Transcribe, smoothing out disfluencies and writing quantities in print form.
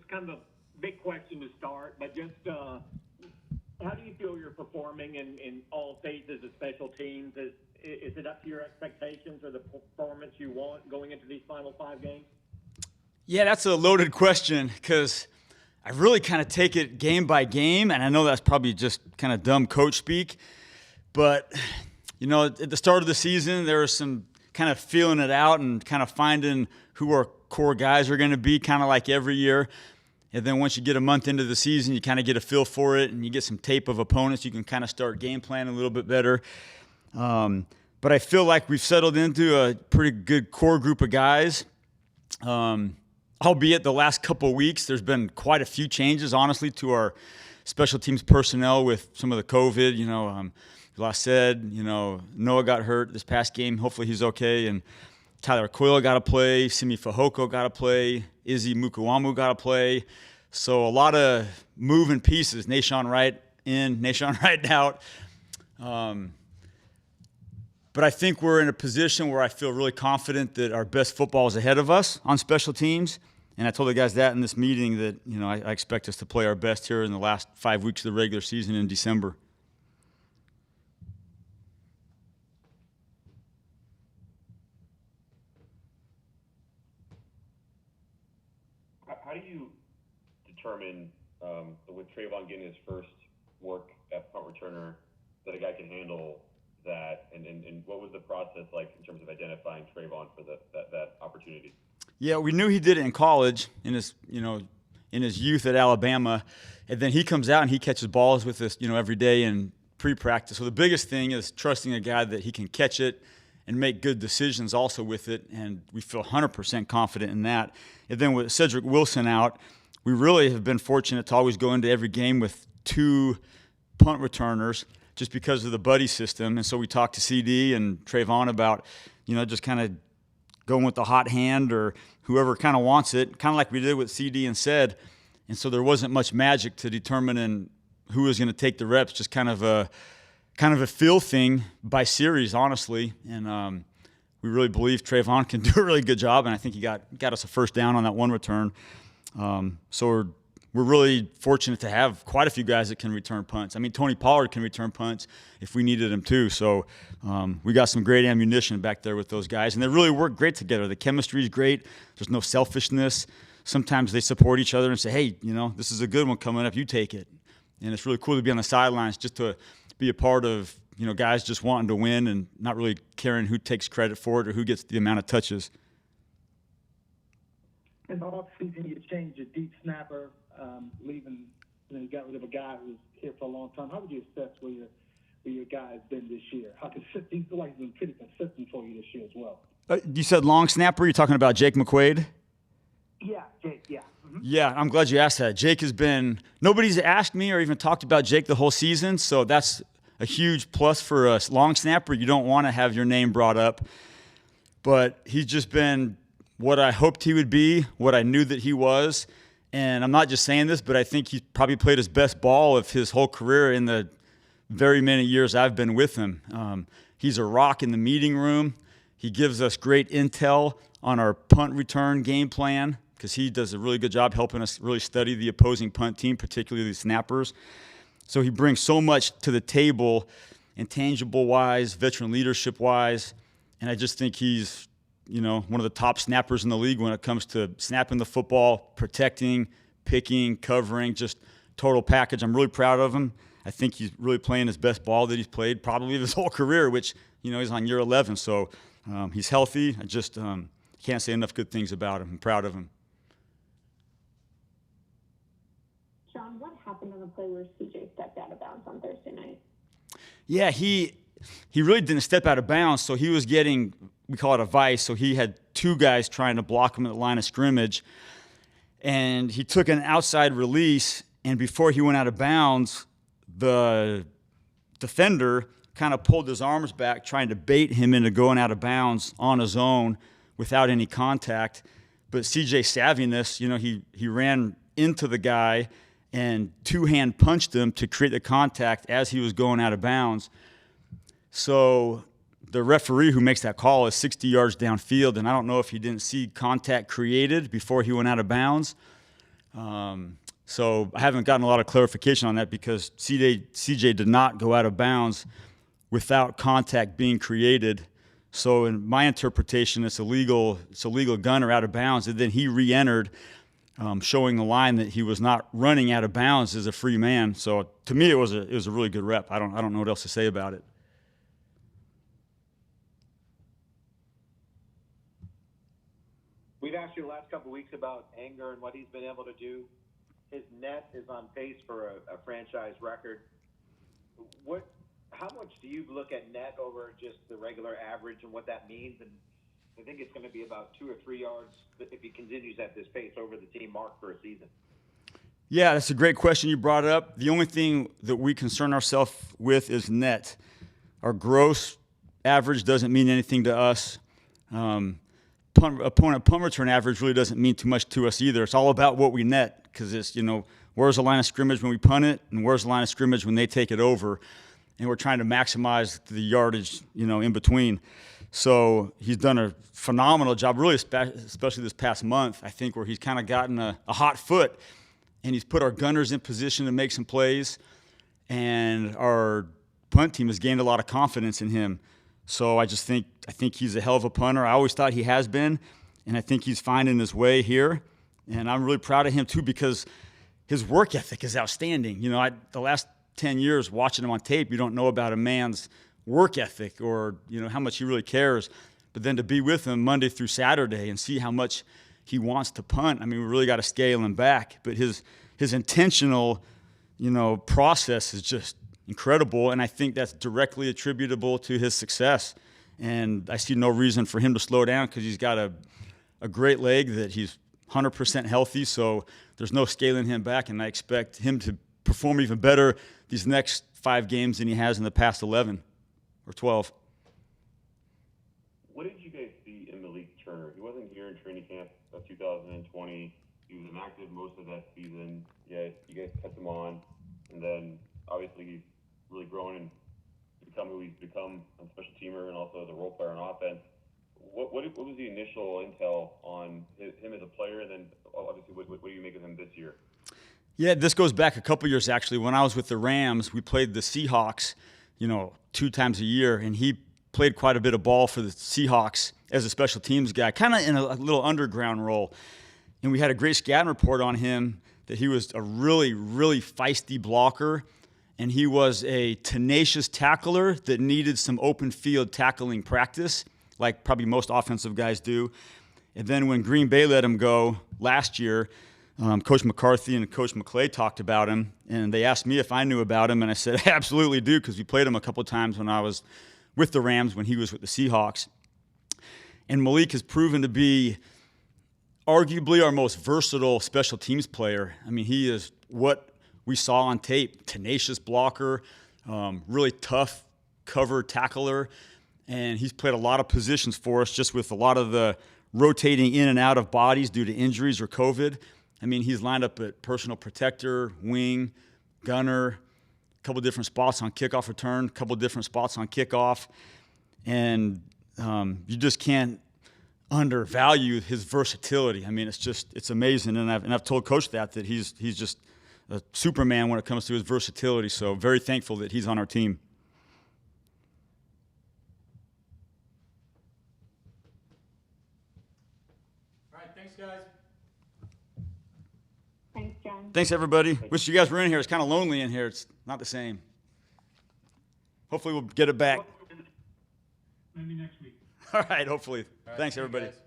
kind of a big question to start, but just how do you feel you're performing in all phases of special teams? Is it up to your expectations or the performance you want going into these final 5 games? Yeah, that's a loaded question because I really kind of take it game by game, and I know that's probably just kind of dumb coach speak, but, you know, at the start of the season, there was some kind of feeling it out and kind of finding who our core guys are going to be, kind of like every year. And then once you get a month into the season, you kind of get a feel for it and you get some tape of opponents. You can kind of start game planning a little bit better. But I feel like we've settled into a pretty good core group of guys. Albeit the last couple of weeks, there's been quite a few changes, honestly, to our special teams personnel with some of the COVID. You know, like I said, you know, Noah got hurt this past game. Hopefully he's okay. And Tyler Coyle got to play. Simi Fehoko got to play. Izzy Mukuamu got to play. So a lot of moving pieces. Nashawn Wright in, Nashawn Wright out. But I think we're in a position where I feel really confident that our best football is ahead of us on special teams. And I told the guys that in this meeting that, you know, I expect us to play our best here in the last 5 weeks of the regular season in December. How do you determine, with Trayvon getting his first work at punt returner, that a guy can handle that, and what was the process like in terms of identifying Trayvon for that opportunity? Yeah, we knew he did it in college in his youth at Alabama, and then he comes out and he catches balls with us, you know, every day in pre-practice. So the biggest thing is trusting a guy that he can catch it and make good decisions also with it, and we feel 100% confident in that. And then with Cedric Wilson out, we really have been fortunate to always go into every game with 2 punt returners just because of the buddy system. And so we talked to CD and Trayvon about, you know, just kind of going with the hot hand or whoever kind of wants it, kind of like we did with CD and Ced. And so there wasn't much magic to determining who was going to take the reps, just kind of a feel thing by series, honestly. And we really believe Trayvon can do a really good job, and I think he got us a first down on that one return. So we're really fortunate to have quite a few guys that can return punts. I mean, Tony Pollard can return punts if we needed him too. So we got some great ammunition back there with those guys, and they really work great together. The chemistry is great. There's no selfishness. Sometimes they support each other and say, hey, you know, this is a good one coming up. You take it. And it's really cool to be on the sidelines just to be a part of, you know, guys just wanting to win and not really caring who takes credit for it or who gets the amount of touches. In the offseason, you changed your deep snapper, leaving, you know, you got rid of a guy who was here for a long time. How would you assess where your guy's been this year? How consistent? He feels like he's been pretty consistent for you this year as well. You said long snapper. You're talking about Jake McQuaide? Yeah, Jake, yeah. Mm-hmm. Yeah, I'm glad you asked that. Jake has been – nobody's asked me or even talked about Jake the whole season, so that's a huge plus for us. Long snapper, you don't want to have your name brought up. But he's just been what I hoped he would be, what I knew that he was. And I'm not just saying this, but I think he probably played his best ball of his whole career in the very many years I've been with him. He's a rock in the meeting room. He gives us great intel on our punt return game plan because he does a really good job helping us really study the opposing punt team, particularly the snappers. So he brings so much to the table, intangible-wise, veteran leadership-wise, and I just think he's, you know, one of the top snappers in the league when it comes to snapping the football, protecting, picking, covering, just total package. I'm really proud of him. I think he's really playing his best ball that he's played probably his whole career, which, you know, he's on year 11. So he's healthy. I just can't say enough good things about him. I'm proud of him. John, what happened on the play where CJ stepped out of bounds on Thursday night? Yeah, he really didn't step out of bounds, so he was getting, we call it a vice, so he had 2 guys trying to block him at the line of scrimmage, and he took an outside release, and before he went out of bounds, the defender kind of pulled his arms back, trying to bait him into going out of bounds on his own without any contact. But CJ savviness, you know, he ran into the guy and 2-hand punched him to create the contact as he was going out of bounds. So the referee who makes that call is 60 yards downfield, and I don't know if he didn't see contact created before he went out of bounds. So I haven't gotten a lot of clarification on that because CJ did not go out of bounds without contact being created. So in my interpretation, it's a legal gunner out of bounds, and then he re-entered, showing the line that he was not running out of bounds as a free man. So to me, it was a really good rep. I don't know what else to say about it. We've asked you the last couple of weeks about Anger and what he's been able to do. His net is on pace for a franchise record. How much do you look at net over just the regular average and what that means? And I think it's going to be about 2 or 3 yards if he continues at this pace over the team mark for a season. Yeah, that's a great question you brought up. The only thing that we concern ourselves with is net. Our gross average doesn't mean anything to us. Opponent punt return average really doesn't mean too much to us either. It's all about what we net because it's, where's the line of scrimmage when we punt it and where's the line of scrimmage when they take it over. And we're trying to maximize the yardage, in between. So he's done a phenomenal job, really, especially this past month, I think, where he's kind of gotten a hot foot and he's put our gunners in position to make some plays. And our punt team has gained a lot of confidence in him. So I think he's a hell of a punter. I always thought he has been, and I think he's finding his way here. And I'm really proud of him too because his work ethic is outstanding. The last 10 years watching him on tape, you don't know about a man's work ethic or how much he really cares. But then to be with him Monday through Saturday and see how much he wants to punt, we really got to scale him back. But his intentional, process is just incredible, and I think that's directly attributable to his success. And I see no reason for him to slow down because he's got a great leg that he's 100% healthy, so there's no scaling him back, and I expect him to perform even better these next 5 games than he has in the past 11 or 12. What did you guys see in Malik Turner? He wasn't here in training camp of 2020. He was inactive most of that season. Yeah, you guys kept him on, and then obviously he's really grown and become who he's become on special teamer and also as a role player on offense. What was the initial intel on him as a player, and then obviously what do you make of him this year? Yeah, this goes back a couple years actually. When I was with the Rams, we played the Seahawks, 2 times a year, and he played quite a bit of ball for the Seahawks as a special teams guy, kind of in a little underground role. And we had a great scouting report on him that he was a really, really feisty blocker, and he was a tenacious tackler that needed some open field tackling practice, like probably most offensive guys do. And then when Green Bay let him go last year, Coach McCarthy and Coach McQuaide talked about him, and they asked me if I knew about him, and I said, I absolutely do, because we played him a couple of times when I was with the Rams when he was with the Seahawks. And Malik has proven to be arguably our most versatile special teams player. He is what we saw on tape, tenacious blocker, really tough cover tackler, and he's played a lot of positions for us just with a lot of the rotating in and out of bodies due to injuries or COVID. He's lined up at personal protector, wing, gunner, a couple different spots on kickoff return, a couple different spots on kickoff, and you just can't undervalue his versatility. It's amazing, and I've told Coach that he's just a Superman when it comes to his versatility. So very thankful that he's on our team. All right, thanks, guys. Thanks, John. Thanks, everybody. Wish you guys were in here. It's kind of lonely in here. It's not the same. Hopefully we'll get it back. Maybe next week. All right, hopefully. All right, Thanks, see you everybody. guys.